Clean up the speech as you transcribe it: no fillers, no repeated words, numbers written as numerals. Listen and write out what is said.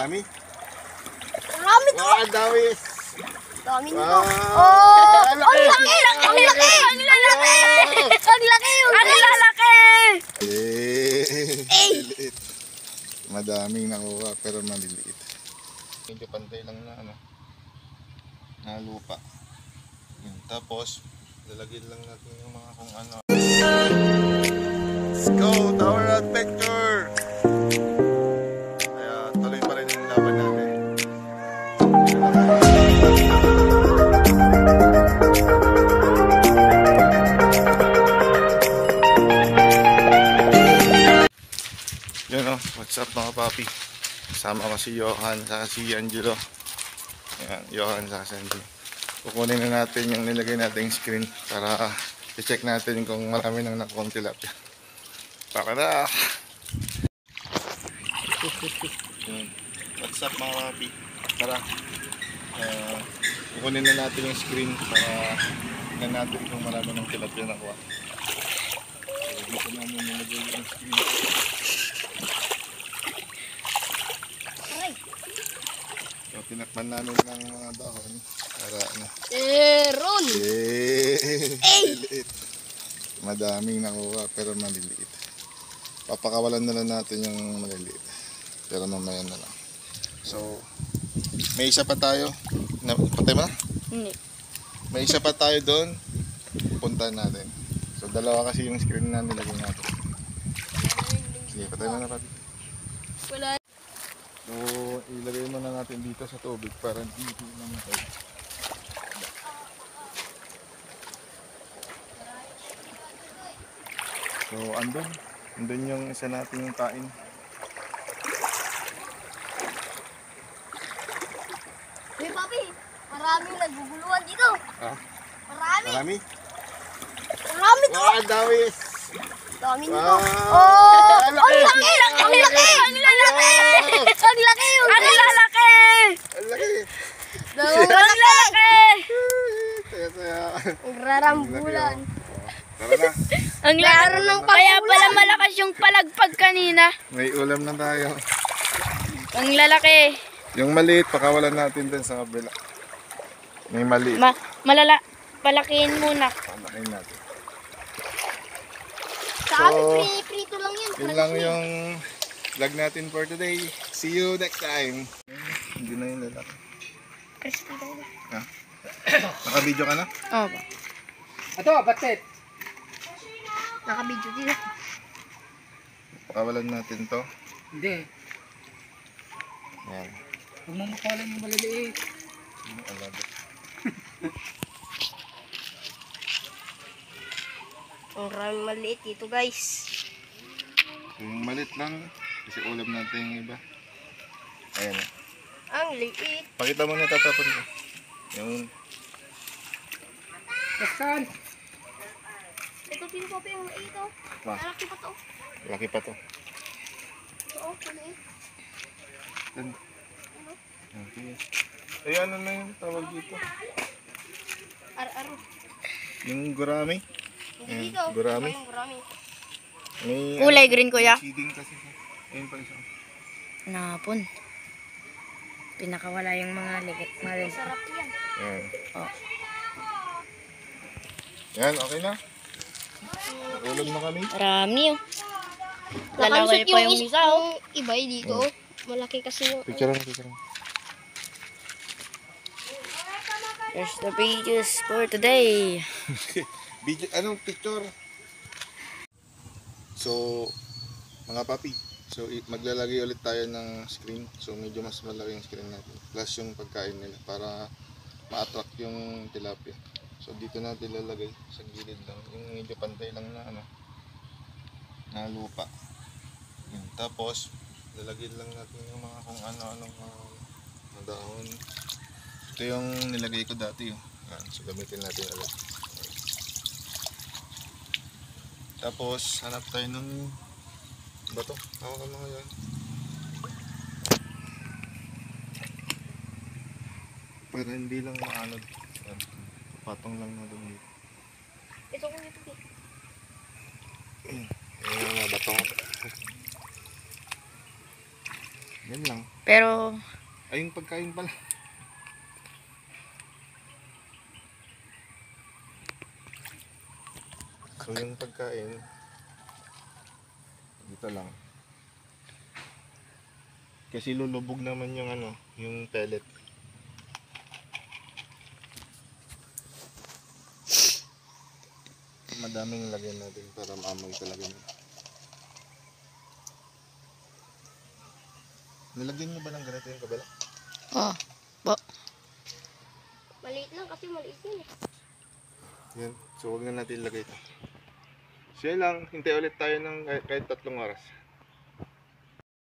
Marami? Marami to. Ang dami. Dami nito. Oh! Ang laki! Ang laki! Ang lalaki! Ang laki! Ang lalaki! Maliliit. Madaming nakuha pero maliliit. Medyo pantay lang na na lupa. Tapos lalagyan lang natin yung mga kung ano. Let's go! Tower Adventure! Kaya tuloy pa rin yung laban natin. Yun o, what's up mga papi? Kasama ko si Johan saka si Angelo. Ayan, Johan saka si Angelo. Kukunin na natin yung nilagay nating screen para i-check natin kung marami nang nakuha tilapia. Taka na! What's up mga papi? Tara, kukunin na natin yung screen para tingnan natin kung marami nang tilapia nakuha. Dito namin nilagay yung screen. So, tinakpan namin ng mga dahon para Ron! maliliit. Madaming nakuha pero maliliit. Papakawalan na lang natin yung maliliit. Pero mamaya na lang. So, may isa pa tayo. Patay mo na? Hindi. May isa pa tayo doon. Puntahan natin. So, dalawa kasi yung screen na nilagay natin. Sige, patay mo na papi. Wala. So, ilagay muna natin dito sa tubig para hindi namatay. So, andun yung isa natin yung kain. Hey, papi! Maraming naguguluhan dito. Ah? Marami! Marami? Marami to! Ang dami! Dami nito. Ah, Ang laki! Ang laki! Ang lalaki! Ang laki! Ang lalaki! Ang laki! Ang lalaki! Saya-saya. Ang rarambulan. Tara na. Ang laro ng kaya pala malakas yung palagpag kanina. May ulam na tayo. Ang lalaki. Yung maliit, pakawalan natin din sa kabila. May maliit. Palakihin muna. Palakihin natin. Sa amin, prito lang yan. Yun lang yung vlog natin for today. See you next time. Hindi na yung lalaki. Crispy tayo. Ha? Naka-video ka na? Oo ba? Ato, batet. Naka-video dito. Pakawalan natin to. Hindi. Yan. Huwag mo makawalan yung maliliit. Alabot. Ang maraming maliit dito guys. So, yung maliit lang. Kasi ulam natin yung iba. Ayan. Ang liit. Pakita mo na tatapon ko. Yung Kaskan. Ito din po yung maliit oh. Ma. Malaki pa to. laki pa to. Oo, maliit. Yan. Okay. Ay, ano na yung tawag dito? Ar-aro. Yung gurami. Hindi dito. Gurami. Yung gurami. May, Kulay green, kuya? may seeding kasi. Ayun pa isa. Napon. Pinakawala yung mga ligit. Sarap yan. Yan. Oh. Yan, okay na. Ulam na kami. Marami oh. Lalaway pa yung isa oh. Iba dito oh. Malaki kasi yung... Picture na, picture na. There's the videos for today. Video, anong picture? So, mga papi. So, maglalagay ulit tayo ng screen. So, medyo mas malaki yung screen natin. Plus yung pagkain nila para ma-attract yung tilapia. So, dito natin lalagay sa gilid lang. Yung medyo pantay lang na na lupa. Yun. Tapos, lalagyan lang natin yung mga kung ano-anong mga dahon. Ito yung nilagay ko dati. Yan. So, gamitin natin ulit. Tapos, hanap tayo ng bato. Hawakan mo yan. Para hindi lang maanod. Patong lang na doon dito. Ito ko dito. Ayan mga bato. Yan lang. Pero, Ay, yung pagkain pala. So yung pagkain, dito lang. Kasi lulubog naman yung ano, yung pellet. Madaming lagyan natin para maamoy talaga yun. Nilagyan nyo ba ng ganito yung kabila? oh, po. Maliit lang kasi maliit yun eh. Yan. So huwag na natin ilagay ito. So yun lang, hintay ulit tayo ng kahit 3 oras.